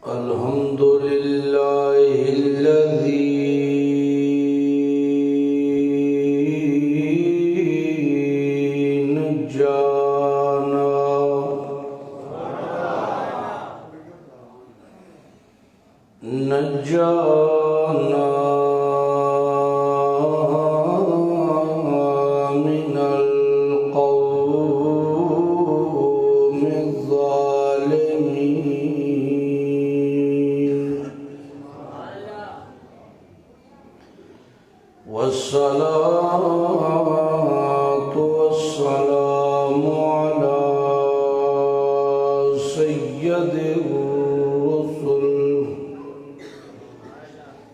الحمد لله الذي نجانا من القوم الظالمين والصلاة والسلام على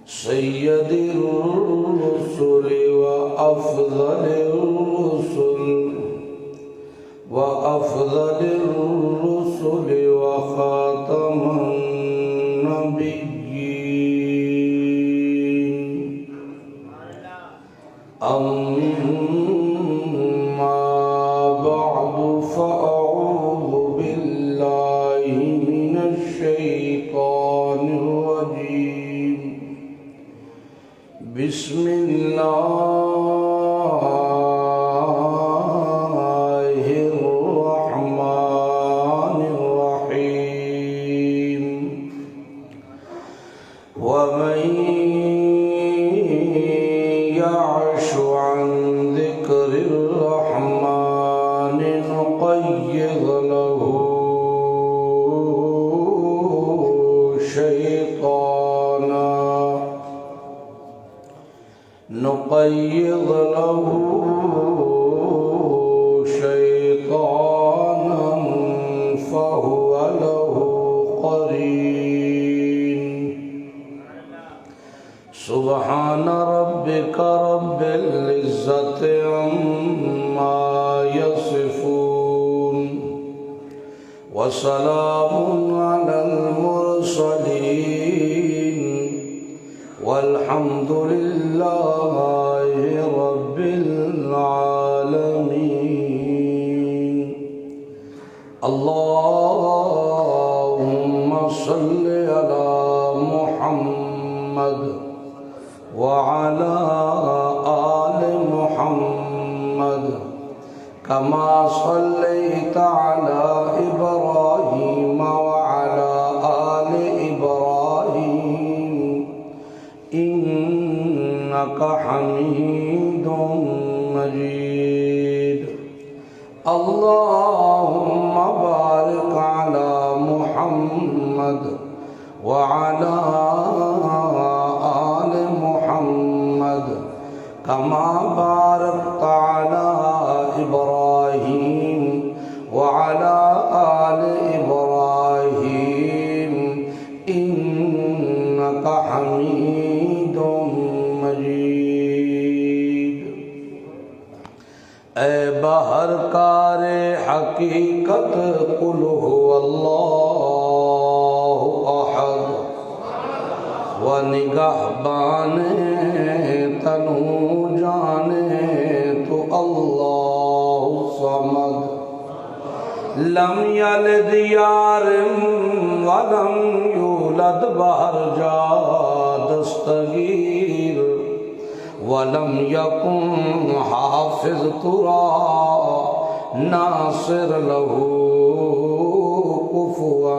سيد الرسل وأفضل الرسل وخاتم النبيين أما بعد فأعوذ بالله من الشيطان الرجيم بسم الله الرحمن الرحيم ومن يعش عن ذكر الرحمن نقيض له شيطانا فهو له قرين سبحان ربك رب العزة عما يصفون وسلام على المرسلين والحمد لله رب العالمين اللهم صل على محمد وعلى آل محمد كما صليت على إبراهيم وعلى آل إبراهيم إنك حميد مجيد اللهم بارك على محمد وعلى آل محمد كما باركت على إبراهيم وعلى آل إبراهيم إنك حميد مجيد اے بہر کار حقیقت قل هو اللہ احد و نگہبان تنو جانے تو اللہ صمد لم یلد یارم ولم یولد بہر جا دستگیر ولم یکن حافظ ترا ناصر لہو کفوا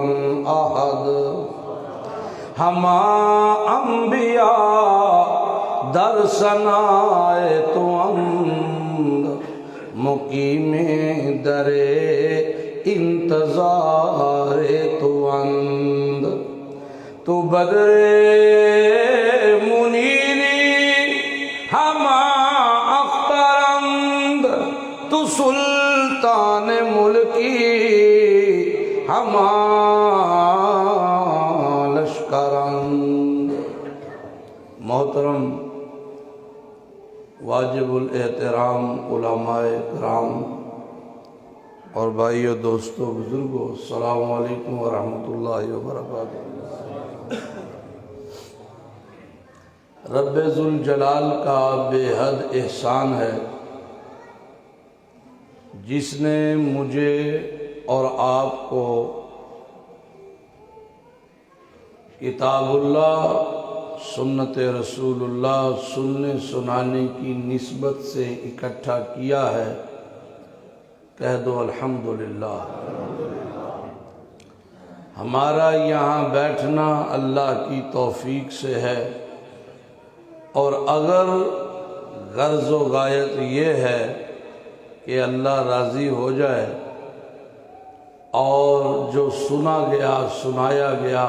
احد ہما انبیاء در ثنائے تو اند مقیم در انتظار تو اند تو بدر منیری ہما اخترند تو سلطان ملکی ہما لشکرند محترم واجب الاحترام علماء کرام اور بھائیو دوستو بزرگو السلام علیکم ورحمۃ اللہ وبرکاتہ۔ رب ذوالجلال کا بے حد احسان ہے جس نے مجھے اور آپ کو کتاب اللہ، سنت رسول اللہ سننے سنانے کی نسبت سے اکٹھا کیا ہے، کہہ دو الحمدللہ۔ ہمارا یہاں بیٹھنا اللہ کی توفیق سے ہے، اور اگر غرض و غایت یہ ہے کہ اللہ راضی ہو جائے اور جو سنا گیا سنایا گیا،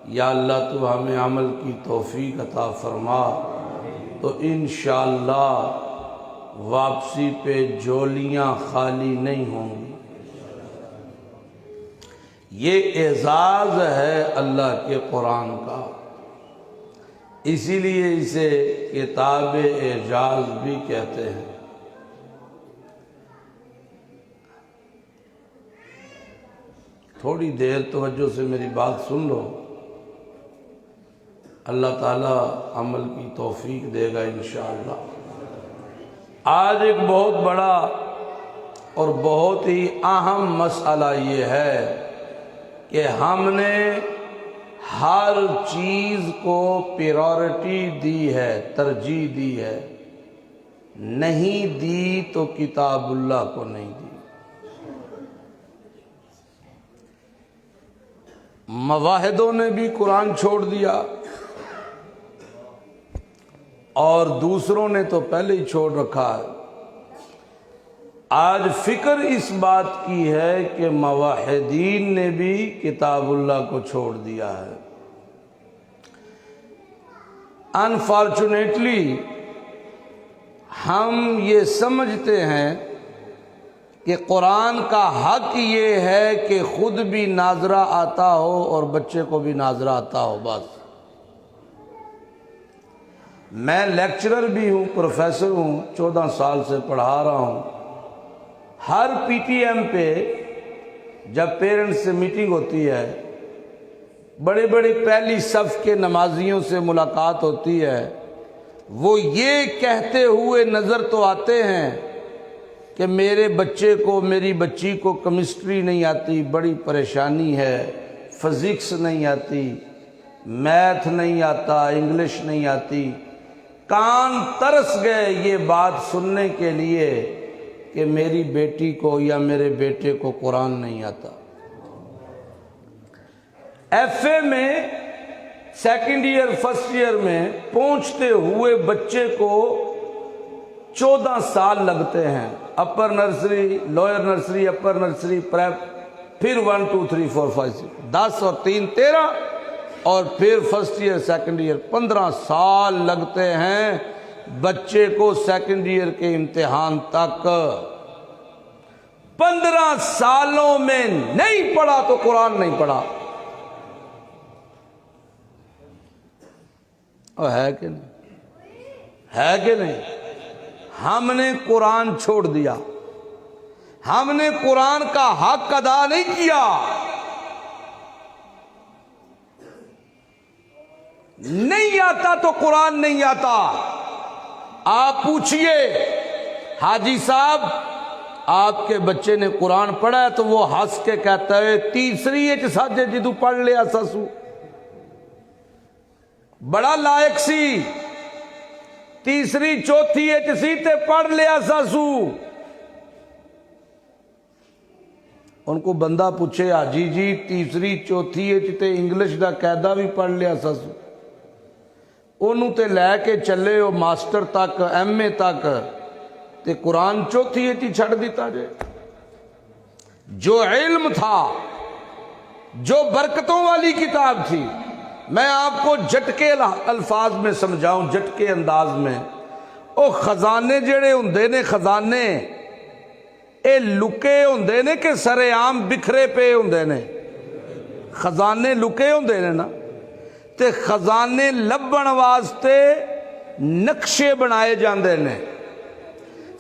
یا اللہ تو ہمیں عمل کی توفیق عطا فرما، تو انشاءاللہ واپسی پہ جولیاں خالی نہیں ہوں گی۔ یہ اعزاز ہے اللہ کے قرآن کا، اسی لیے اسے کتاب اعجاز بھی کہتے ہیں۔ تھوڑی دیر توجہ سے میری بات سن لو، اللہ تعالیٰ عمل کی توفیق دے گا انشاءاللہ۔ آج ایک بہت بڑا اور بہت ہی اہم مسئلہ یہ ہے کہ ہم نے ہر چیز کو پریورٹی دی ہے، ترجیح دی ہے، نہیں دی تو کتاب اللہ کو نہیں دی۔ مواحدوں نے بھی قرآن چھوڑ دیا، اور دوسروں نے تو پہلے ہی چھوڑ رکھا ہے۔ آج فکر اس بات کی ہے کہ موحدین نے بھی کتاب اللہ کو چھوڑ دیا ہے۔ انفارچونیٹلی ہم یہ سمجھتے ہیں کہ قرآن کا حق یہ ہے کہ خود بھی ناظرہ آتا ہو اور بچے کو بھی ناظرہ آتا ہو، بس۔ میں لیکچرر بھی ہوں، پروفیسر ہوں، 14 سال سے پڑھا رہا ہوں۔ ہر پی ٹی ایم پہ جب پیرنٹس سے میٹنگ ہوتی ہے، بڑے بڑے پہلی صف کے نمازیوں سے ملاقات ہوتی ہے، وہ یہ کہتے ہوئے نظر تو آتے ہیں کہ میرے بچے کو، میری بچی کو کیمسٹری نہیں آتی، بڑی پریشانی ہے، فزکس نہیں آتی، میتھ نہیں آتا، انگلش نہیں آتی۔ کان ترس گئے یہ بات سننے کے لیے کہ میری بیٹی کو یا میرے بیٹے کو قرآن نہیں آتا۔ ایف اے میں سیکنڈ ایئر فرسٹ ایئر میں پہنچتے ہوئے بچے کو 14 سال لگتے ہیں، اپر نرسری، لوئر نرسری، اپر نرسری، پریپ، پھر 1 2 3 4 5 6 10 اور 3 13، اور پھر فرسٹ ایئر سیکنڈ ایئر 15 سال لگتے ہیں بچے کو سیکنڈ ایئر کے امتحان تک۔ 15 سالوں میں نہیں پڑھا تو قرآن نہیں پڑھا، اور ہے کہ نہیں؟ ہے کہ نہیں؟ ہم نے قرآن چھوڑ دیا، ہم نے قرآن کا حق ادا نہیں کیا۔ نہیں آتا تو قرآن نہیں آتا۔ آپ پوچھئے حاجی صاحب آپ کے بچے نے قرآن پڑھا ہے، تو وہ ہنس کے کہتا ہے تیسری اچ ساجے جدو پڑھ لیا سسو، بڑا لائق سی، تیسری چوتھی اچ سی تے پڑھ لیا سسو۔ ان کو بندہ پوچھے حاجی جی تیسری چوتھی اچ تے انگلش دا قاعدہ بھی پڑھ لیا سسو، انہوں تے لے کے چلے ہو ماسٹر تک، ایم اے تک، تے قرآن چوتھی اچ چھڑ دیتا جے۔ جو علم تھا، جو برکتوں والی کتاب تھی، میں آپ کو جھٹکے الفاظ میں سمجھاؤں، جھٹکے انداز میں، او خزانے جڑے ہوندے نے، خزانے اے لکے ہوندے نے کہ سرے عام بکھرے پے ہوندے نے؟ خزانے لکے ہوندے نے نا، تے خزانے لبن واسطے نقشے بنائے جاندے نے،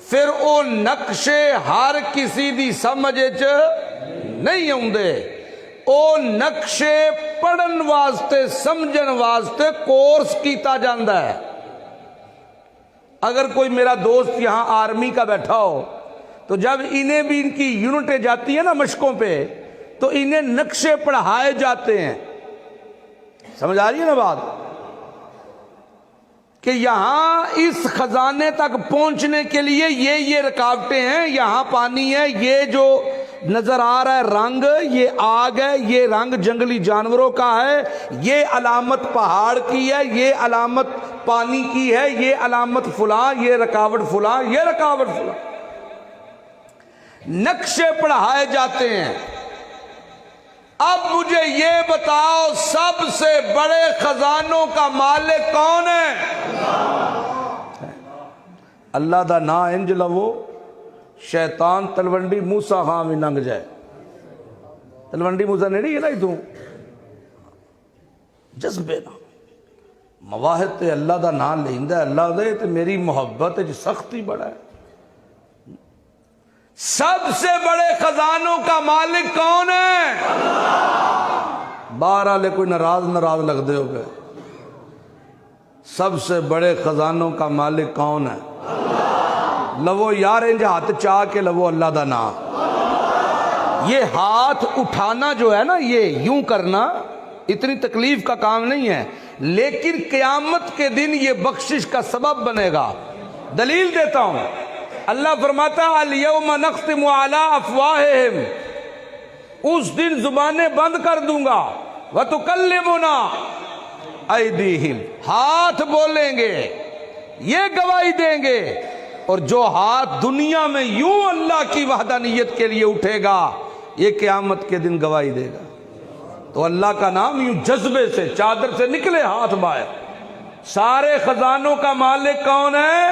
پھر او نقشے ہر کسی دی سمجھ وچ نہیں ہوندے، او نقشے پڑھن واسطے سمجھن واسطے کورس کیتا جاندا ہے۔ اگر کوئی میرا دوست یہاں آرمی کا بیٹھا ہو تو جب انہیں بھی ان کی یونٹیں جاتی ہیں نا مشقوں پہ، تو انہیں نقشے پڑھائے جاتے ہیں، سمجھ آ رہی ہے نا بات؟ کہ یہاں اس خزانے تک پہنچنے کے لیے یہ رکاوٹیں ہیں، یہاں پانی ہے، یہ جو نظر آ رہا ہے رنگ، یہ آگ ہے، یہ رنگ جنگلی جانوروں کا ہے، یہ علامت پہاڑ کی ہے، یہ علامت پانی کی ہے، یہ علامت فلاں، یہ رکاوٹ فلاں، یہ رکاوٹ فلاں، نقشے پڑھائے جاتے ہیں۔ اب مجھے یہ بتاؤ سب سے بڑے خزانوں کا مالک کون ہے؟ اللہ دا نا انج لو شیطان تلونڈی موسیٰ خاں بھی ننگ جائے۔ تلونڈی موسیٰ نہیں ہے نا تو جذبے نا مواہد تے اللہ دا نا لیندہ اللہ دے تے میری محبت سختی بڑا ہے۔ سب سے بڑے خزانوں کا مالک کون ہے؟ بہرحال کوئی ناراض لگ دے ہو گئے۔ سب سے بڑے خزانوں کا مالک کون ہے؟ لو یار انج ہاتھ چاہ کے لو اللہ دا نام۔ یہ ہاتھ اٹھانا جو ہے نا، یہ یوں کرنا اتنی تکلیف کا کام نہیں ہے، لیکن قیامت کے دن یہ بخشش کا سبب بنے گا۔ دلیل دیتا ہوں، اللہ فرماتا ہے الیوم نختم علی افواہہم، اس دن زبانیں بند کر دوں گا، وتکلمنا ایدیہم، ہاتھ بولیں گے، یہ گواہی دیں گے، اور جو ہاتھ دنیا میں یوں اللہ کی وحدانیت کے لیے اٹھے گا یہ قیامت کے دن گواہی دے گا۔ تو اللہ کا نام یوں جذبے سے چادر سے نکلے ہاتھ باہر۔ سارے خزانوں کا مالک کون ہے؟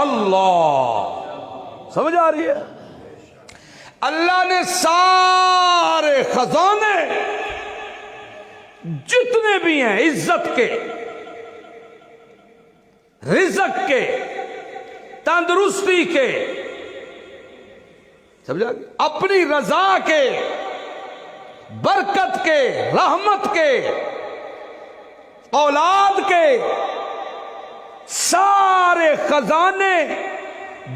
اللہ۔ سمجھ آ رہی ہے؟ اللہ نے سارے خزانے جتنے بھی ہیں، عزت کے، رزق کے، تندرستی کے، سمجھا، اپنی رضا کے، برکت کے، رحمت کے، اولاد کے، سارے خزانے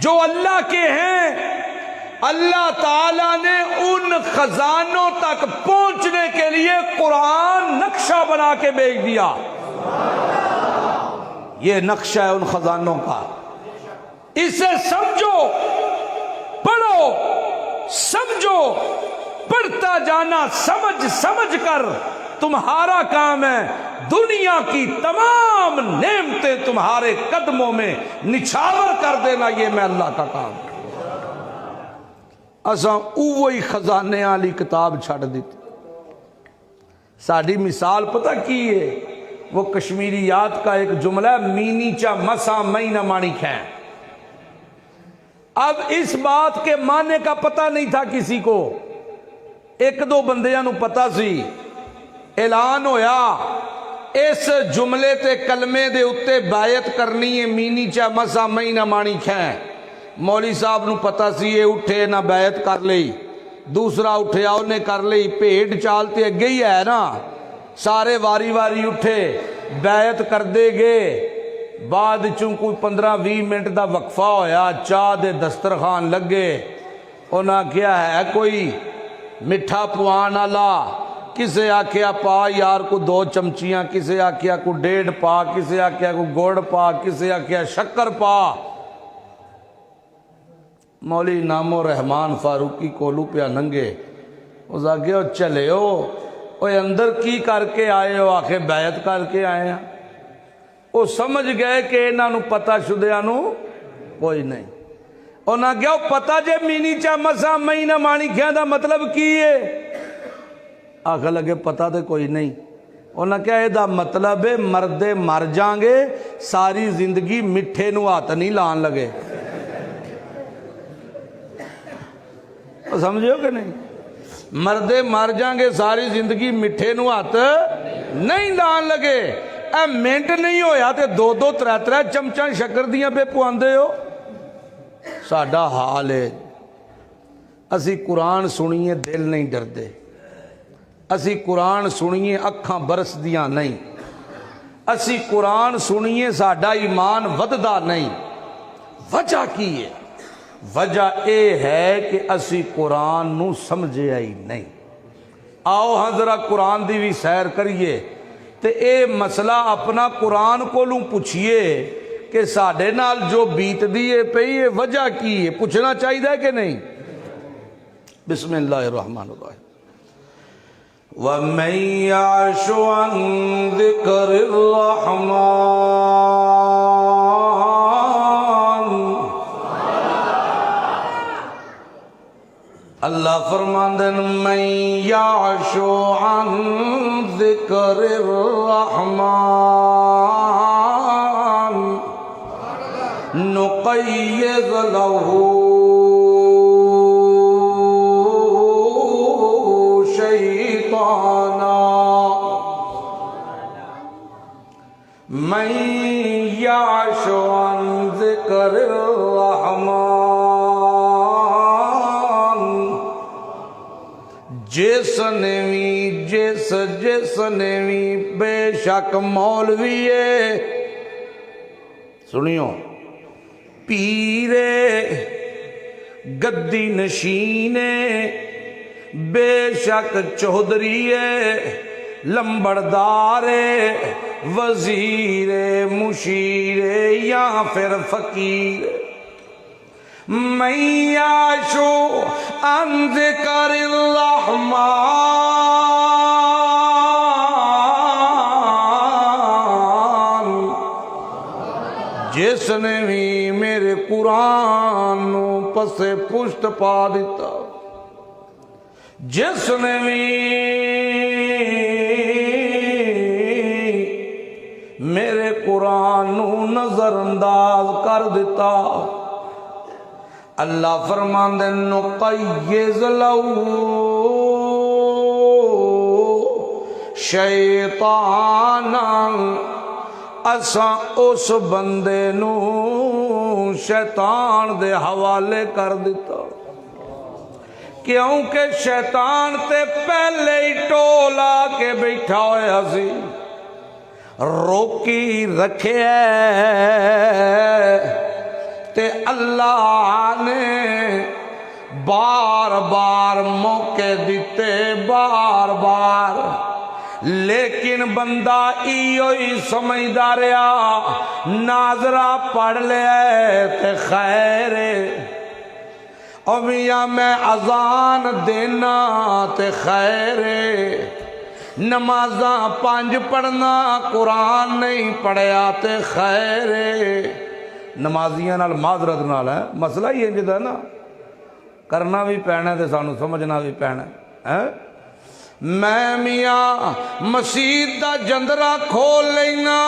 جو اللہ کے ہیں، اللہ تعالیٰ نے ان خزانوں تک پہنچنے کے لیے قرآن نقشہ بنا کے بھیج دیا۔ یہ نقشہ ہے ان خزانوں کا، اسے سمجھو، پڑھو، سمجھو، پڑھتا جانا، سمجھ کر تمہارا کام ہے دنیا کی تمام نعمتیں تمہارے قدموں میں نچھاور کر دینا، یہ میں اللہ کا کام ہے۔ اساں اوہی خزانے والی کتاب چھڑ دیتی۔ ساڈی مثال پتہ کی ہے؟ وہ کشمیریات کا ایک جملہ ہے، مینی چا مسا مئی نہ مانی کھیں۔ اب اس بات کے معنی کا پتہ نہیں تھا کسی کو، ایک دو بندیاں نو پتہ سی، اعلان ہویا اس جملے تے کلمے دے اتے بیعت کرنی ہے، مینی چا مسا مئی نہ مانی کھیں۔ مولوی صاحب نو پتہ سی، یہ اٹھے نہ بیعت کر لئی، دوسرا اٹھیا انہیں کر لئی، پیٹ چالتے اگے ہی ہے نا، سارے واری واری اٹھے بیعت کر دے گے۔ بعد چوں کوئی 15-20 منٹ دا وقفہ ہویا، چاہ دے دسترخوان لگے، انہاں کیا ہے کوئی مٹھا پوان آلا، کسے آکھیا پا یار کو 2 چمچیاں، کسے آکھیا کو 1.5 پا، کسے آکھیا کو گوڑ پا، کسے آکھیا شکر پا۔ مولی نامو رحمان فاروقی کولو پیا ننگے، اس آگے چلے ہو، اوہ اندر کی کر کے آئے ہو؟ آخے بیعت کر کے آئے ہیں۔ وہ سمجھ گئے کہ انہاں نو پتہ شدیاں نو کوئی نہیں۔ انہاں کیا پتہ جے مینی چا مسا مئی نہ مانی کھیاں دا مطلب کی ہے؟ آخر لگے پتہ تے کوئی نہیں۔ انہاں کیا یہ دا مطلب ہے مردے مر جانگے، ساری زندگی مٹھے نو ہاتھ نہیں لان لگے۔ سمجھو کہ نہیں؟ مردے مر جانگے، ساری زندگی مٹھے نو ہاتھ نہیں لان لگے۔ اے منٹ نہیں ہویا تے 2-2 3-3 چمچاں شکر دیاں بے پواندے ہو۔ ساڈا حال ہے، اسی قرآن سنیے دل نہیں ڈردے، اسی قرآن سنیے اکھاں برس دیاں نہیں، اسی قرآن سنیے ساڈا ایمان وددا نہیں۔ وجہ کی ہے؟ وجہ اے ہے کہ اسی قرآن نو سمجھے ہی نہیں۔ آؤ ہاں ذرا قرآن دی بھی سیر کریے تے اے مسئلہ اپنا قرآن کولوں پوچھئے کہ ساڈے نال جو بیت دیئے پئی ہے وجہ کی ہے، پوچھنا چاہیے کہ نہیں؟ بسم اللہ الرحمن الرحیم وَمَن يَعْشُ عَن ذِكْرِ الرَّحْمَنِ اللہ فرماندن من یعش عن ذکر الرحمن نقیض له شیطانا من یعش عن ذکر الرحمن جس نے بھی بے شک مولوی ہے، سنیو، پیرے گدی نشینے، بے شک چودھری ہے، لمبردار وزیر مشیر یا پھر فقیر، من یعش عن ذکر الرحمن جس نے بھی میرے قرآن نو پس پشت پا دیتا، جس نے بھی میرے قرآن نو نظر انداز کر دیتا، اللہ فرماندے نقیض لہو شیطانا اساں اس بندے نو شیطان دے حوالے کر دیتا، کیونکہ شیطان تے پہلے ہی ٹولا کے بیٹھا ہویا سی، روکی رکھے تے اللہ نے بار بار موقع دیتے، بار بار، لیکن بندہ ایو ہی سمجھدا رہا ناظرہ پڑھ لے تے خیر او میاں میں اذان دینا تے خیر، نمازاں 5 پڑھنا قرآن نہیں پڑھیا تے خیر، نمازیاں نال معذرت نال ہے مسئلہ ہی انج دا نا، کرنا بھی پینا تے سانو سمجھنا بھی پینا ہے۔ میں میاں مسجد دا جندرا کھول لینا،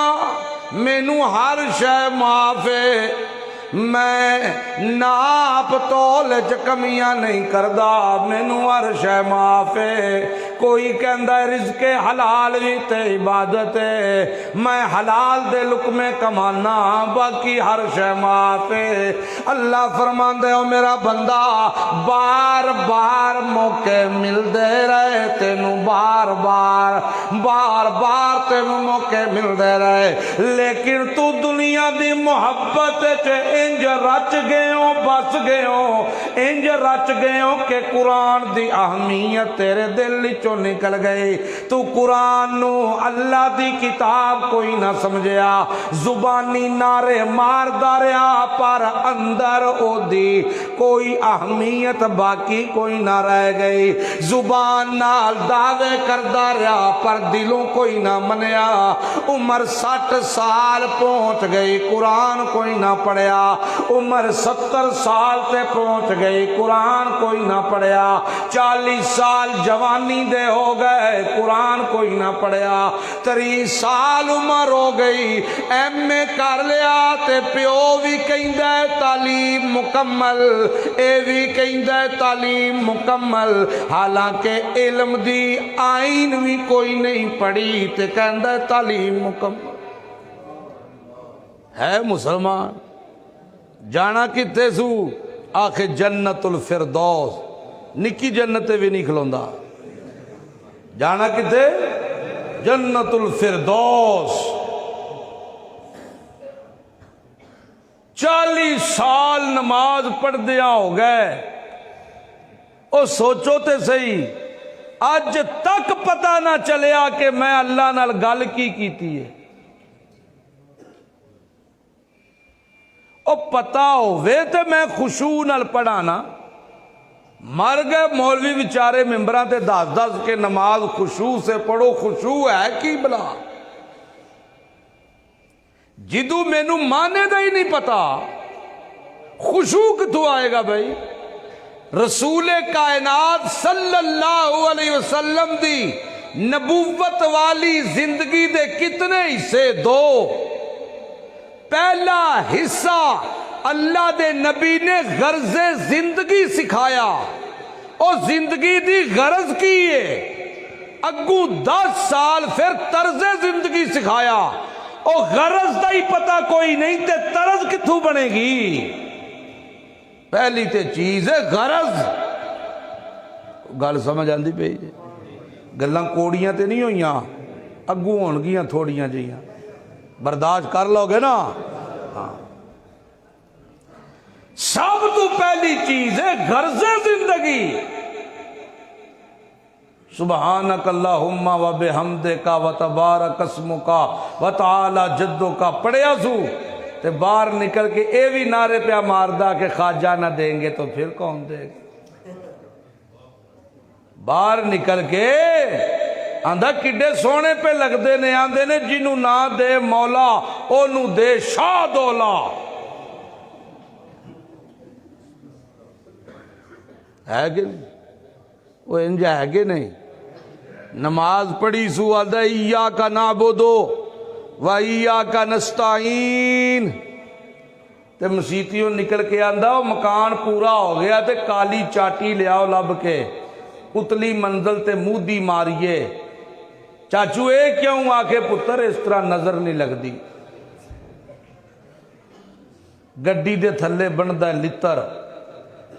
مینو ہر شے معاف ہے، میں ناپ تول چ کمیاں نہیں کردا، مینو ہر شے معاف ہے، کوئی کہندا ہے رزق حلال بھی تے عبادت ہے، میں حلال دے لقمے کمانا، باقی ہر شے معاف ہے۔ اللہ فرماندا ہے میرا بندہ بار بار موقع ملدے رہے تینوں، بار بار تینوں موقع ملدے رہے، لیکن تو دنیا دی محبت چ انج رچ گئے ہو، بس گئے ہو، انج رچ گئے ہو کہ قرآن دی اہمیت تیرے دل چوں نکل گئی، تو قرآن نو اللہ دی کتاب کوئی نہ سمجھیا، زبانی نعرے مار داریا پر اندر او دی کوئی اہمیت باقی کوئی نہ رہ گئی، زبان نال دعوے کر داریا پر دلوں کوئی نہ منیا، عمر 60 سال پہنچ گئی قرآن کوئی نہ پڑھیا، عمر 70 سال تے پہنچ گئی قرآن کوئی نہ پڑھیا، 40 سال جوانی دے ہو گئے قرآن کوئی نہ پڑھیا، 30 سال عمر ہو گئی ایم اے کر لیا تے پیو بھی کہندا ہے تعلیم مکمل، اے بھی کہندا ہے تعلیم مکمل، حالانکہ علم دی آئین بھی کوئی نہیں پڑھی تے کہندا ہے تعلیم مکمل ہے۔ مسلمان جانا کتے سو؟ آخر جنت الفردوس، نکی جنت بھی نہیں کھلوندا، جانا کتے؟ جنت الفردوس۔ 40 سال نماز پڑھ دیا ہو گئے، او سوچو تے صحیح اج تک پتہ نہ چلیا کہ میں اللہ نال گل کی کیتی ہے۔ او پتہ ہوئے تے میں خشوع نال پڑھانا، مر گئے مولوی بیچارے ممبراں تے دس دس کے نماز خشوع سے پڑھو، خشوع ہے کی بلا؟ جدو مینو مانے دا ہی نہیں پتا، خشوع کتوں آئے گا بھائی؟ رسول کائنات صلی اللہ علیہ وسلم دی نبوت والی زندگی دے کتنے حصے؟ دو۔ پہلا حصہ اللہ دے نبی نے غرض زندگی سکھایا، اور زندگی دی غرض کی ہے، اگوں 10 سال پھر طرز زندگی سکھایا، اور غرض دا ہی پتہ کوئی نہیں تے طرز کتھوں بنے گی؟ پہلی تے چیز ہے غرض۔ گل سمجھ آندی پئی جی؟ گلاں کوڑیاں تے نہیں ہوئیاں، اگوں ہون گیاں تھوڑیاں جیاں، برداشت کر لو گے نا؟ ہاں، سب تو پہلی چیز ہے غرض زندگی۔ سبحانک اللہم و بحمدک و تبارک اسمک و تعالی جدک پڑھیا سو، تے باہر نکل کے اے بھی نعرے پہ ماردا کہ خواجہ نہ دیں گے تو پھر کون دے گا؟ باہر نکل کے آندھا کڈے سونے پہ لگتے نے، آندھے نے جنوں نہ دے مولا اونوں دے شاہ دولا۔ ہے کہ نہیں؟ وہ انج ہے کہ نہیں؟ نماز پڑھی سو آدھا ایاک نعبد و ایاک نستعین، تے مسیتیوں نکل کے آندھا وہ مکان پورا ہو گیا تے کالی چاٹی لیاؤ لب کے، اتلی منزل تے مودی ماریے۔ چاچو اے کیوں؟ آکے پتر اس طرح نظر نہیں لگدی، گڈی دے تھلے بندا لتر،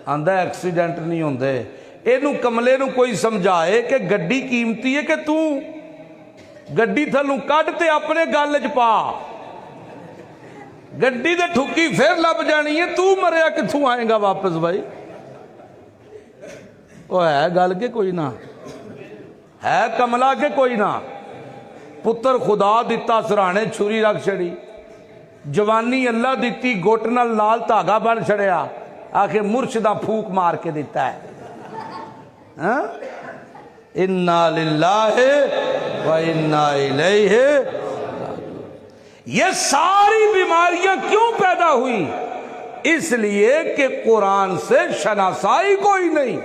آندھا ایکسیڈنٹ نہیں ہوندے۔ اینو کملے نو کوئی سمجھائے کہ گڈی قیمتی ہے کہ تو گڈی تھلوں کڈ تے اپنے گل چ پا، گڈی دے ٹھکی پھر لب جانی ہے، تو مریا کتھوں آئے گا واپس بھائی؟ وہ ہے گل کے کوئی نہ ہے کملا کے کوئی نہ؟ پتر خدا دیتا سرانے چھری رکھ چھڑی، جوانی اللہ دیتی گھٹ نال لال دھاگا بن چھڑیا، آخر مرشدہ پھوک مار کے دیتا ہے۔ انا للہ و انا الیہ راجعون۔ یہ ساری بیماریاں کیوں پیدا ہوئی؟ اس لیے کہ قرآن سے شناسائی کوئی نہیں،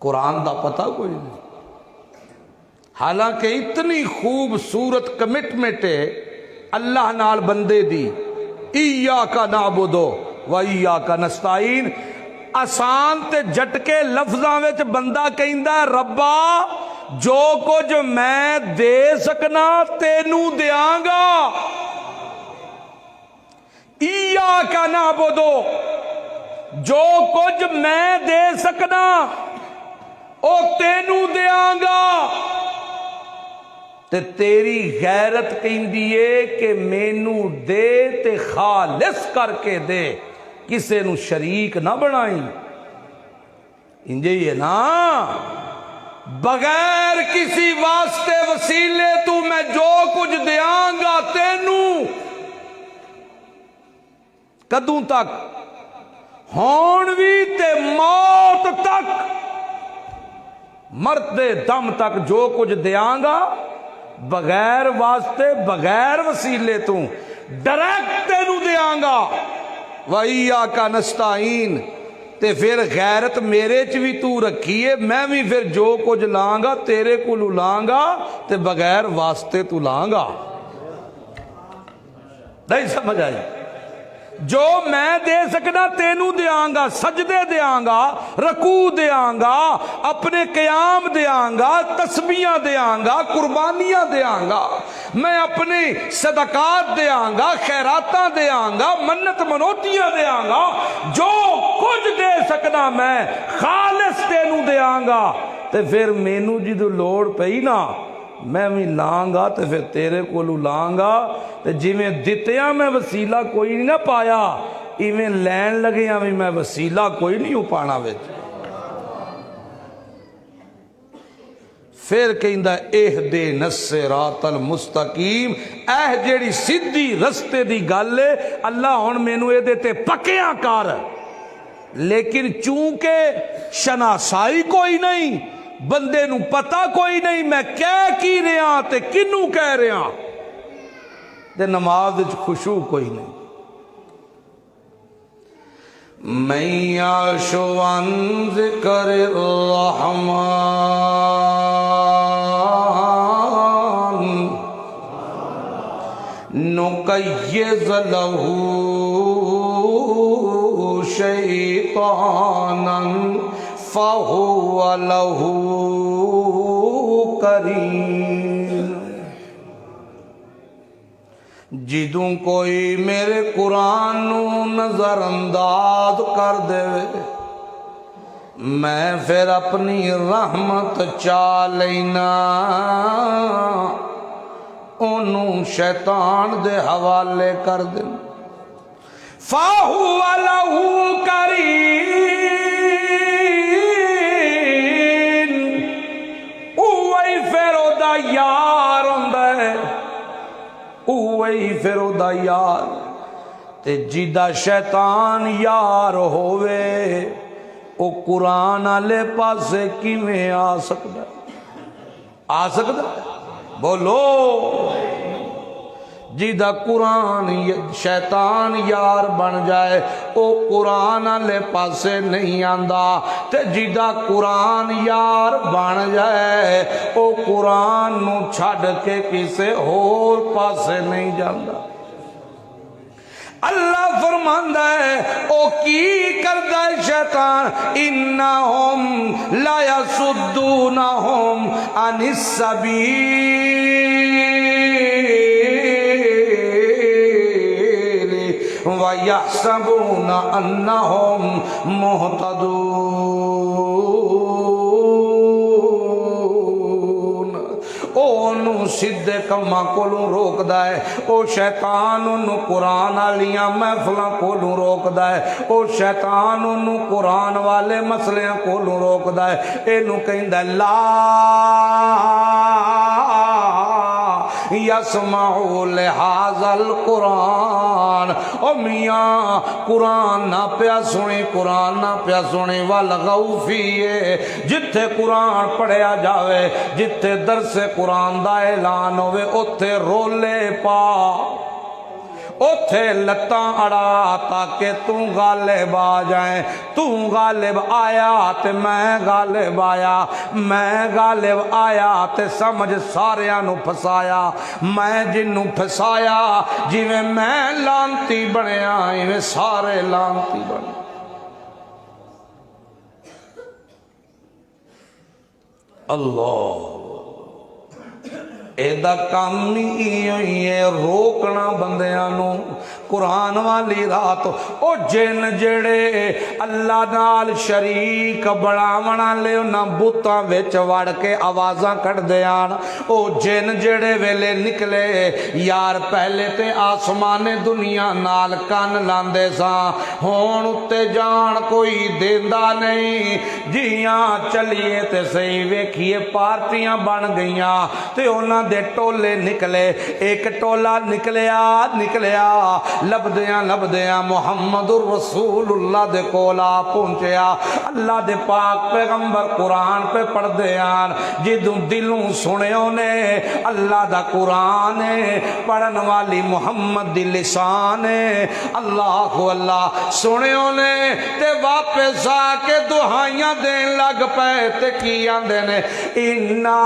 قرآن دا پتہ کوئی نہیں۔ حالانکہ اتنی خوبصورت کمٹمنٹ ہے اللہ نال بندے دی، ایاک نعبد و ایاک نستعین، آسان تے جھٹکے لفظاں وچ بندہ کہندا ربا جو کچھ میں دے سکنا تینوں دیاں گا، ایاک نعبد، جو کچھ میں دے سکنا او تینوں دیاں گا، تے تیری غیرت کہندی ہے کہ مینوں دے تے خالص کر کے دے، کسے نو شریک نہ بنائی۔ انجے یہ نا بغیر کسی واسطے وسیلے تو میں جو کچھ دیاں گا تینوں، کدوں تک؟ ہون بھی تے موت تک، مرتے دم تک جو کچھ دیاں گا بغیر واسطے بغیر وسیلے تو ڈائریکٹ تینوں دیاں گا۔ وَإِيَّاكَ نَسْتَعِينُ، تے پھر غیرت میرے چ بھی تو رکھیے، میں بھی پھر جو کچھ لاں گا تیرے کو لاں گا تے بغیر واسطے تو لاں گا۔ نہیں سمجھ آئی؟ جو میں دے سکنا تینوں دیاں گا، سجدے دیاں گا، رکوع دیاں گا، اپنے قیام دیاں گا، تسبیحاں دیاں گا، قربانیاں دیاں گا، میں اپنے صدقات دیاں گا، خیراتاں دیاں گا، منت منوتیاں دیاں گا، جو کچھ دے سکنا میں خالص تینوں دیاں گا، تے پھر مینوں جدو لوڑ پئی نا میں بھی لاں گا تے پھر تیرے کو لاں گا، تے جی میں دتیاں میں وسیلہ کوئی نہیں نہ پایا، ایویں لین لگیاں بھی میں وسیلہ کوئی نہیں ہو پانا وچ۔ پھر کہندا اہدنا الصراط المستقیم، اے جیڑی سیدھی رستے دی گل ہے اللہ ہن مینوں اے دے تے پکیاں کر، لیکن چونکہ شناسائی کوئی نہیں، بندے نو پتہ کوئی نہیں میں کہہ کی رہا تے کنوں کہہ رہا، تے نماز وچ خشوع کوئی نہیں۔ من یعش عن ذکر الرحمن نقیض له شیطانا فهو له قرین۔ جدوں کوئی میرے قرآن نو نظر انداز کر دے میں پھر اپنی رحمت چا لینا، انہوں شیطان دے حوالے کر دے، فَهُوَ لَهُ قَرِينٌ، اوہی پھر او دا یار ہوندہ ہے، اوہی پھر او دا یار، تے جیدہ شیطان یار ہووے او قرآن آلے پاسے کیویں آ سکتا ہے؟ آ سکتا ہے؟ بولو۔ جیدہ قرآن شیطان یار بن جائے او قرآن آلے پاسے نہیں آندا، تے جیدہ قرآن یار بن جائے او قرآن نو چھڑ کے کسے اور پاسے نہیں جاندا۔ اللہ فرماندا ہے او کی کردہ شیطان، انہم لا یصدونہم عن السبیل وَيَحْسَبُونَ أَنَّهُمْ مُهْتَدُونَ۔ انہوں سدھے کماں کولوں روکدا ہے، او شیطان انہوں قرآن والیاں محفلاں کولوں روکدا ہے، او شیطان انہوں قرآن والے مسئلیاں کولوں روکدا ہے، اینوں کہندا ہے لا یسمعوا لہذا القرآن، او میاں قرآن نہ پیا سنی، قرآن نہ پیا سنی، والغوا فیہ، جتھے قرآن پڑھیا جاوے، جتھے درس قرآن دا اعلان ہوئے اتھے رولے پا، اتھے لتاں اڑا تاکہ تو غالب آ جائیں، تو غالب آیا تے میں غالب آیا، میں غالب آیا تے سمجھ ساریاں نو پھسایا، میں جنوں پھسایا جویں میں لانتی بنیا ایویں سارے لانتی بنے۔ اللہ ایدہ کام نہیں ہے روکنا بندیاں نو قرآن والی رات، او جن جڑے اللہ نال شریک بڑھاونا لے انہاں بوتاں وچ وڑ کے آوازاں کٹ دیان، او جن جڑے ویلے نکلے یار پہلے تے آسمان دنیا نال کان لاندے سا، ہون اتے جان کوئی دیندہ نہیں، جیاں چلیے تے صحیح ویکھیے پارٹیاں بن گئیاں تے انہاں دے ٹولے نکلے، ایک ٹولا نکلیا لبدیاں محمد الرسول اللہ دے کولا پہنچیا، اللہ دے پاک پیغمبر قرآن پہ پڑھ دیان، جدوں دلوں سنیوں نے اللہ دا قرآن ہے، پڑھن والی محمد دی لسان ہے، اللہ اللہ سنیوں نے تے واپس آ کے دعائیاں دین لگ پے تے کی آندے نے اِنَّا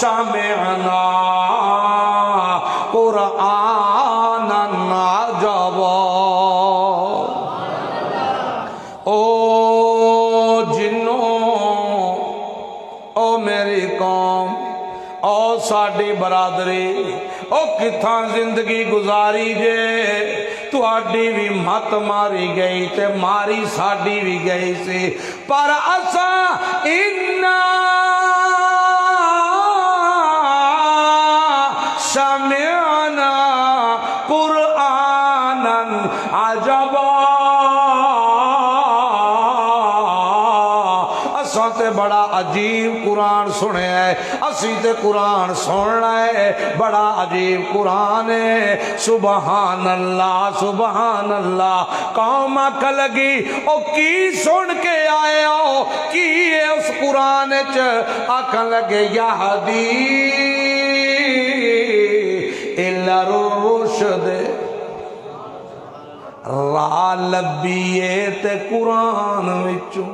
سمعنا قرآنا عجبا۔ او جنوں، او میری قوم، او ساڈی برادری، او کتھاں زندگی گزاری جے، تہاڈی بھی مت ماری گئی تے ماری ساڈی بھی گئی سی، پر اساں سمعنا قرآنا عجبا، اساں تے بڑا عجیب قرآن سنے ہے، اسی تے قرآن سننا ہے، بڑا عجیب قرآن ہے۔ سبحان اللہ سبحان اللہ۔ قوم آکھ لگی او کی سن کے آئے ہو، کی ہے اس قرآن چ؟ آکھ لگے یہدی الی الرشد، راہ لبیے تے قرآن وچوں،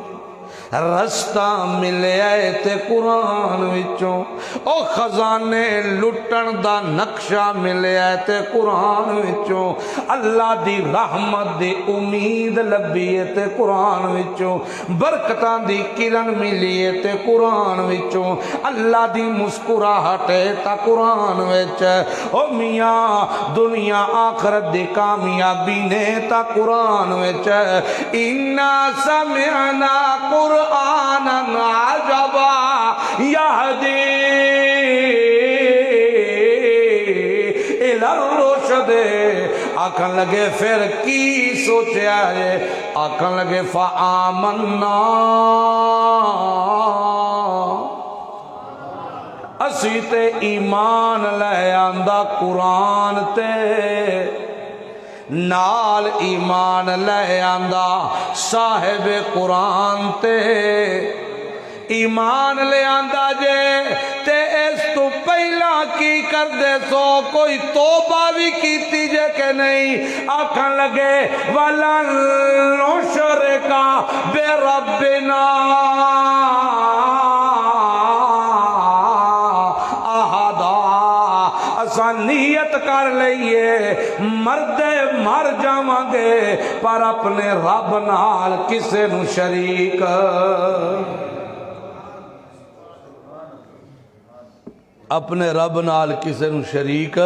رستہ ملیا تے قرآن وچوں، او خزانے لٹن دا نقشہ ملیا تے قرآن وچوں، اللہ دی رحمت دی امید لبی تے قرآن وچوں، برکتاں دی کرن ملی تے قرآن وچوں، اللہ دی مسکراہٹ تا قرآن وچ، او میاں دنیا آخرت دی کامیابی نے تا قرآن وچ۔ انا سمعنا قرآنا عجبا یہدی الی الرشد۔ آکھن لگے پھر کی سوچیا ہے؟ آکھن لگے فآمنا، اسی تے ایمان لے آندا قرآن تے، نال ایمان لے آندا صاحب قرآن تے، ایمان لے آندا جے تے اس تو پہلا کی کر دے سو، کوئی توبہ بھی کیتی جے کہ نہیں؟ آکھن لگے وَلَن نُشْرِكَ بِرَبِّنَا نیت کر لئیے مردے مر جاواں گے پر اپنے رب نال کسے نو شریک، اپنے رب نال کسے نو شریک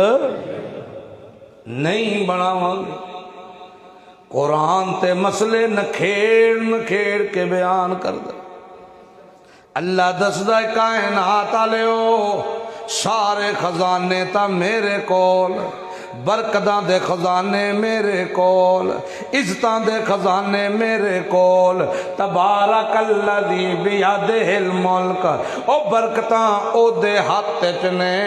نہیں بناواں گے۔ قرآن تے مسئلے نکھیڑ کے بیان کر دے۔ اللہ دسدا کائنات والےو سارے خزانے تا میرے کول، برکتاں دے خزانے میرے کول، عزتاں دے خزانے میرے کول، تبارک الذی بیدہ الملک، او برکتاں او دے ہاتھ چ نے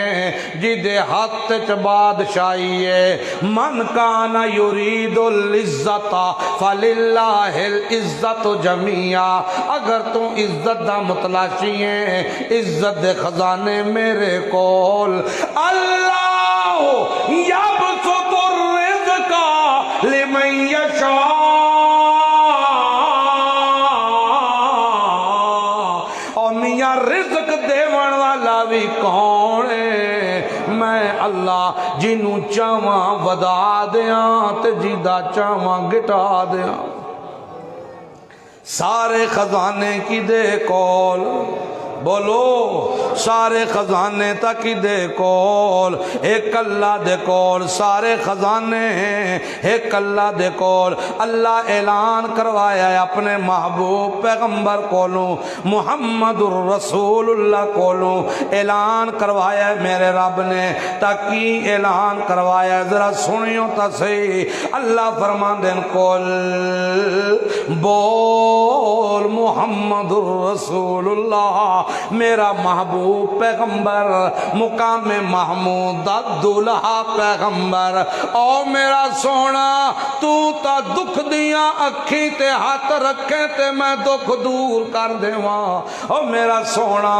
جی دے ہاتھ چ بادشاہی ہے۔ من کان یرید العزت فللہ العزت جمیعا، اگر تو عزت دا متلاشی ہے عزت دے خزانے میرے کول۔ اللہ یبسط الرزق لمن یشاء، اور میاں رزق دیون والا بھی کون ہے؟ میں اللہ جنوں چاواں ودا دیاں تے جیدا چاواں گٹا دیاں۔ سارے خزانے کی دے کول، بولو سارے خزانے تک دے کول، ایک اللہ دے کول سارے خزانے ہیں، ایک اللہ دے کول۔ اللہ اعلان کروایا ہے اپنے محبوب پیغمبر کولوں، محمد الرسول اللہ کولوں اعلان کروایا ہے میرے رب نے۔ تاکہ اعلان کروایا ہے ذرا سنیو تا صحیح، اللہ فرماندے کول بول محمد الرسول اللہ، میرا محبوب پیغمبر، مقام محمود دا دلہا پیغمبر، او میرا سونا تو تا دکھ دیاں اکھی تے ہاتھ رکھیں تے میں دکھ دور کر دیواں، او میرا سونا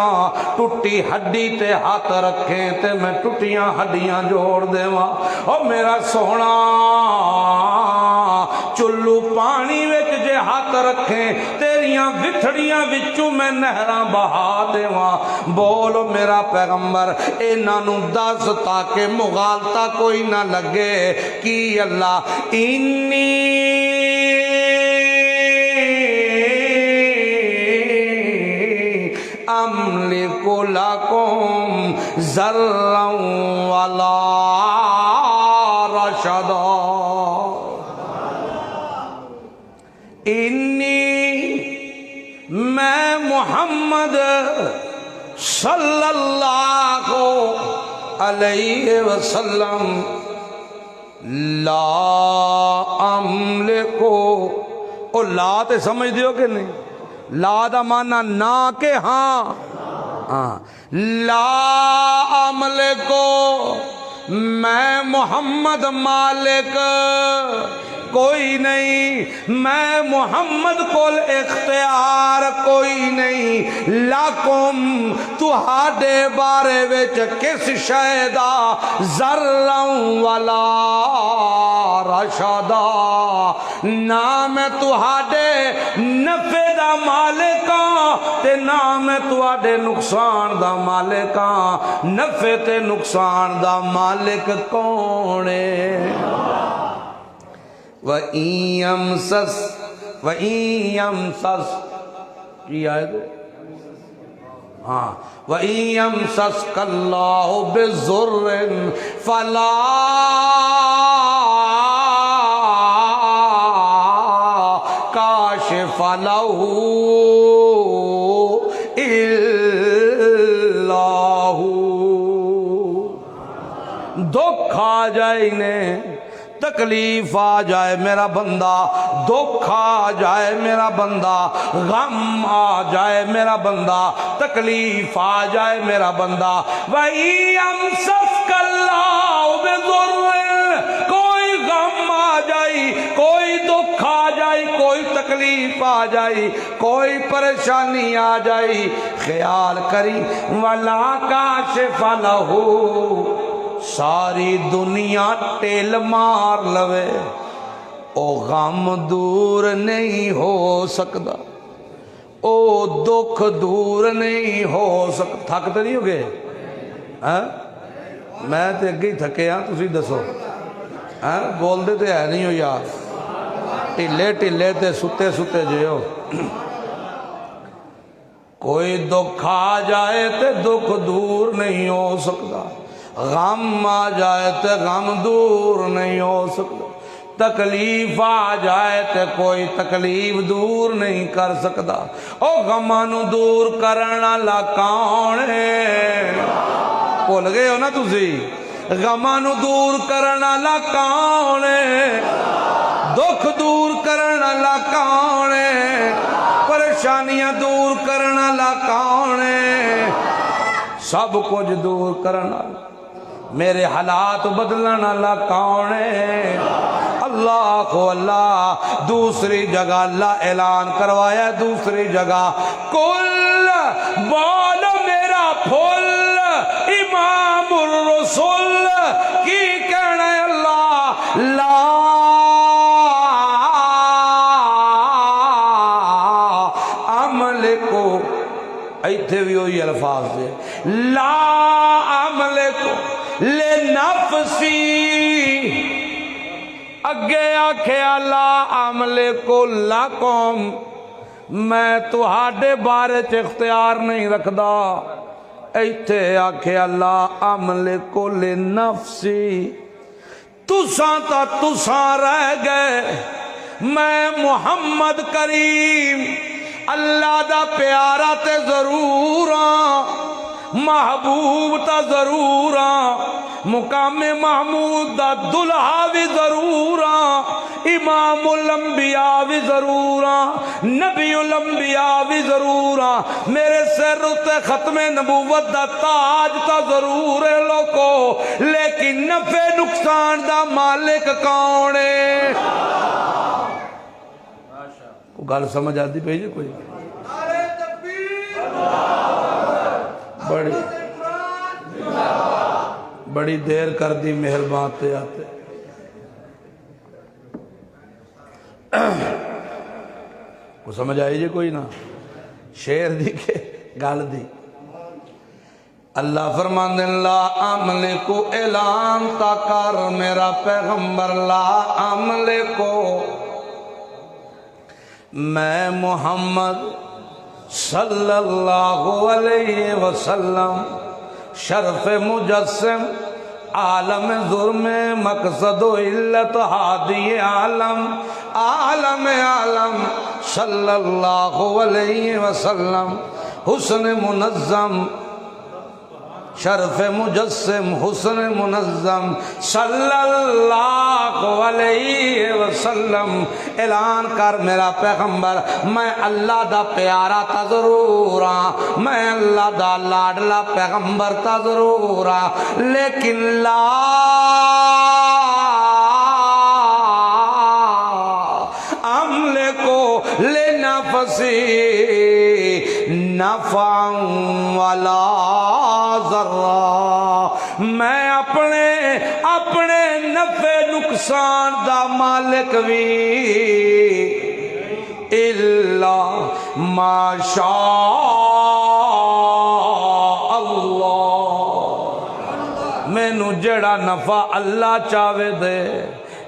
ٹوٹی ہڈی تے ہاتھ رکھیں تے میں ٹوٹیاں ہڈیاں جوڑ دیواں، او میرا سونا چلو پانی وچ جے ہاتھ رکھیں تیریاں وٹھڑیاں وچوں میں نہراں بہا دیواں۔ بولو میرا پیغمبر انہاں نوں دس تاکہ مغالطہ کوئی نہ لگے کہ اللہ انی املک لکم ذرا ولا رشدا، انی میں محمد صلی اللہ علیہ وسلم لا املکو، او لا تے سمجھ دیو کہ نہیں؟ لا دا مانا نہ کہ ہاں لا املک میں محمد مالک کوئی نہیں، میں محمد کول اختیار کوئی نہیں، لاکم تہاڈے بارے وچ کس شے دا ذرا ولا رشدا، نہ میں تہاڈے نفع دا مالک ہاں تے نہ میں تہاڈے نقصان دا مالک ہاں، نفع تے نقصان دا مالک کون ہے؟ وَإِن يَمْسَسْ کی آیت ہے ہاں وَإِن يَمْسَسْكَ اللَّهُ بِضُرٍّ فَلَا كَاشِفَ لَهُ إِلَّا هُوَ، دکھ آ جائے انہیں، تکلیف آ جائے میرا بندہ، دکھ آ جائے میرا بندہ، غم آ جائے میرا بندہ، تکلیف آ جائے میرا بندہ، وَإِن يَمْسَسْكَ اللَّهُ بِضُرٍّ، کوئی غم آ جائے، کوئی دکھ آ جائے، کوئی تکلیف آ جائے، کوئی پریشانی آ جائے، خیال کری وَلَا كَاشِفَ لَهُ، ساری دنیا ٹیل مار لوے او غم دور نہیں ہو سکتا، او دکھ دور نہیں ہو سکتا۔ تھکتے نہیں ہو گئے؟ میں تے اگے ہی تھکے ہاں، تسی دسو بول دے تے ہے نہیں ہو یار، ٹھلے ٹھلے تے ستے ستے جو ہو۔ کوئی دکھ آ جائے تے دکھ دور نہیں ہو سکتا، غم آ جائے تے غم دور نہیں ہو سکتا، تکلیف آ جائے تے کوئی تکلیف دور نہیں کر سکتا۔ او غمانو دور کرنا والا کون ہے؟ بھول گئے ہو نا تسی؟ غمانو دور کرنا والا کون ہے؟ دکھ دور کرنا والا کون ہے؟ پریشانیاں دور کرنا والا کون ہے؟ سب کچھ دور کرنا، میرے حالات بدلن والا کون ہے؟ اللہ کو اللہ۔ دوسری جگہ اللہ اعلان کروایا، دوسری جگہ کل بال میرا پھول امام الرسول کی کہنا ہے اللہ لا املک، ایتھے بھی وہی الفاظ دے لا املک لنفسی، اگے آکھے اللہ املک لکم، میں تہاڈے بارے چ اختیار نہیں رکھدا، ایتھے آکھے اللہ املک لنفسی، تساں تا تساں رہ گئے، میں محمد کریم اللہ دا پیارا تے ضرور ہاں، محبوب تا ضرور ہاں، مقام محمود دا دلہا بھی ضرور ہاں، امام الانبیاء بھی ضرور ہاں، نبی الانبیاء بھی ضرور ہاں، میرے سر تے ختم نبوت دا تاج تا ضرور ہے لوگو، لیکن نفع نقصان دا مالک کون ہے؟ گل سمجھ آتی پہ جی کوئی؟ بڑی دیر کر دی مہربان تے آتے، کو سمجھ آئی جی کوئی نہ؟ شیر دی کے گل دی۔ اللہ فرماندے لا املکو، اعلان تا کر میرا پیغمبر، لا املکو، میں محمد صلی اللہ علیہ وسلم شرف مجسم عالم ظلم مقصد و علت ہادی عالم، عالم عالم صلی اللہ علیہ وسلم حسن منظم شرف مجسم حسن منظم صلی اللہ علیہ وسلم، اعلان کر میرا پیغمبر میں اللہ دا پیارا تا ضرور ہاں، میں اللہ دا لاڈلا پیغمبر تا ضرور ہاں، لیکن لا املکو لنفسی نفعا ولا ذرہ، میں اپنے نفع نقصان دا مالک بھی الا ما شاء اللہ، مینوں جڑا نفع اللہ چاہے دے،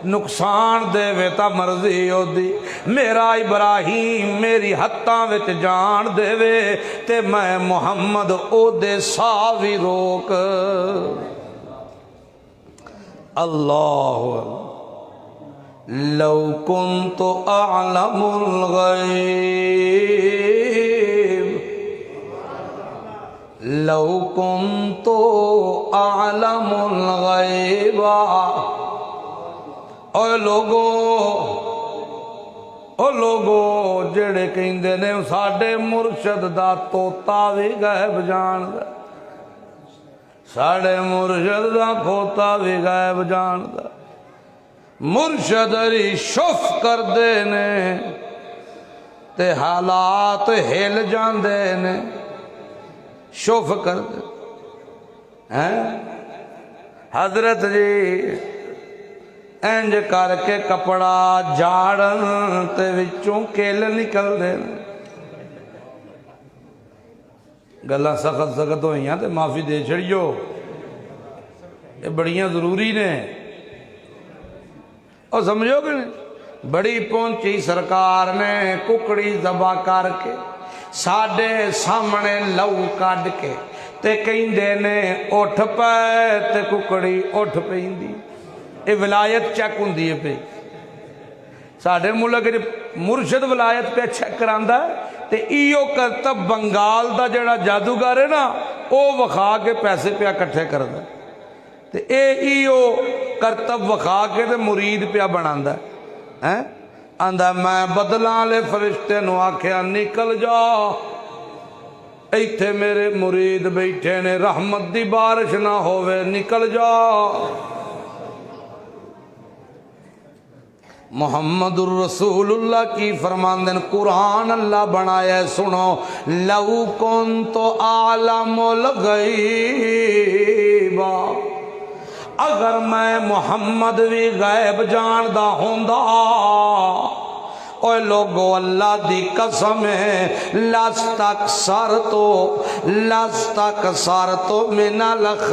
نقصان دے وے تا مرضی ہو دی، میرا ابراہیم میری ہتھاں وچ جان دے وے تے میں محمد او دے ساوی روک۔ اللہ لو کنت اعلم الغیب، لو کنت اعلم الغیب، او لوگو جڑے کہندے نے ساڈے مرشد دا توتا بھی غائب جاندا، ساڈے مرشد دا کھوتا بھی غائب جاندا، مرشد ری شف کردے نے تے حالات ہل جاندے نے، شف کردے ہیں حضرت جی انج کر کے کپڑا جاڑن تے وچوں کیل نکل دے، گلاں سخت ہوئیاں تے معافی دے چھڑیو، یہ بڑیاں ضروری نے، اور سمجھو کہ نہیں، بڑی پہنچی سرکار نے ککڑی ذبح کر کے ساڈے سامنے لو کڈ کے تے کہندے نے اٹھ پے تے ککڑی اٹھ پیندی، یہ ولایت چیک ہوندی ہے پہ ساڈے ملک مرشد ولایت پہ چیک کراندا ہے تے ایو کرتب بنگال دا جڑا جادوگر ہے نا او وکھا کے پیسے پیا کٹھے کردا تے ایو کرتب وکھا کے تے مرید پیا بناندا ہے، آندا میں بدلاں لے فرشتے نو آکھیا نکل جا، ایتھے میرے مرید بیٹھے نے، رحمت دی بارش نہ ہووے، نکل جا۔ محمد الرسول اللہ کی فرماندن قرآن اللہ بنایا ہے، سنو، لو کنت اعلم الغیب، اگر میں محمد بھی غیب جاندا ہوندا، اوے لوگو اللہ دی قسم ہے، لاستکثرتو من الخیر،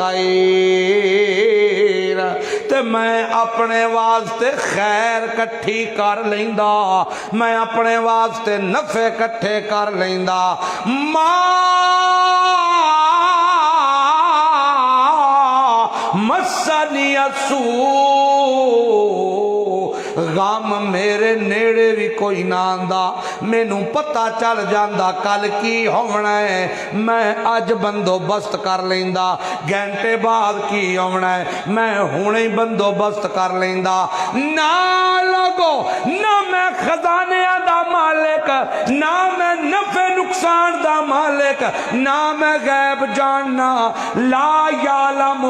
تے میں اپنے واسطے خیر کٹھی کر لیندا، میں اپنے واسطے نفع کٹھے کر لیندا، مسنی السوء، غم میرے نیڑے بھی کوئی نہ آندا، مینوں پتہ چل جاندا کل کی ہونا ہے، میں اج بندوبست کر لیندا، گھنٹے بعد کی ہونا ہے میں ہونے بندوبست کر لیندا، نہ لوگو نہ میں خزانے دا مالک، نہ میں نفع نقصان دا مالک، نہ میں غیب جاننا، لا یعلم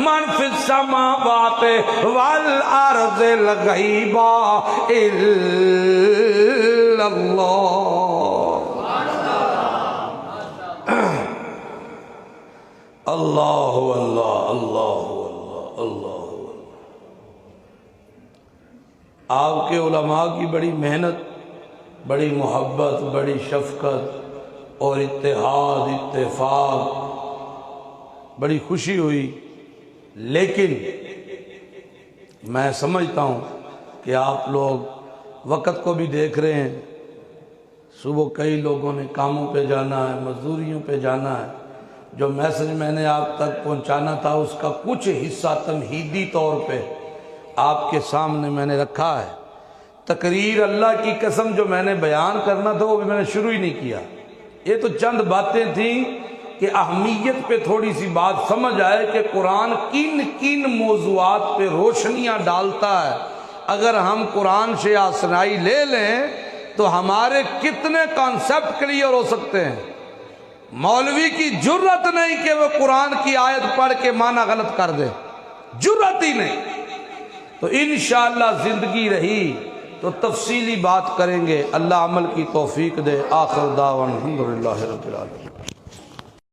من فی السماوات والارض الغیب الا اللہ، اللہ اللہ اللہ اللہ۔ آپ کے علماء کی بڑی محنت، بڑی محبت، بڑی شفقت اور اتحاد اتفاق، بڑی خوشی ہوئی، لیکن میں سمجھتا ہوں کہ آپ لوگ وقت کو بھی دیکھ رہے ہیں، صبح کئی لوگوں نے کاموں پہ جانا ہے، مزدوریوں پہ جانا ہے، جو میسج میں نے آپ تک پہنچانا تھا اس کا کچھ حصہ تمہیدی طور پہ آپ کے سامنے میں نے رکھا ہے۔ تقریر اللہ کی قسم جو میں نے بیان کرنا تھا وہ بھی میں نے شروع ہی نہیں کیا، یہ تو چند باتیں تھیں کہ کہ اہمیت پہ تھوڑی سی بات سمجھ آئے کہ قرآن کن کن موضوعات پہ روشنیاں ڈالتا ہے۔ اگر ہم قرآن سے آشنائی لے لیں تو ہمارے کتنے کانسیپٹ کلیئر ہو سکتے ہیں۔ مولوی کی جرت نہیں کہ وہ قرآن کی آیت پڑھ کے معنی غلط کر دے، جرت ہی نہیں۔ تو انشاءاللہ زندگی رہی تو تفصیلی بات کریں گے۔ اللہ عمل کی توفیق دے۔ آخر دعوانا الحمدللہ رب العالمین۔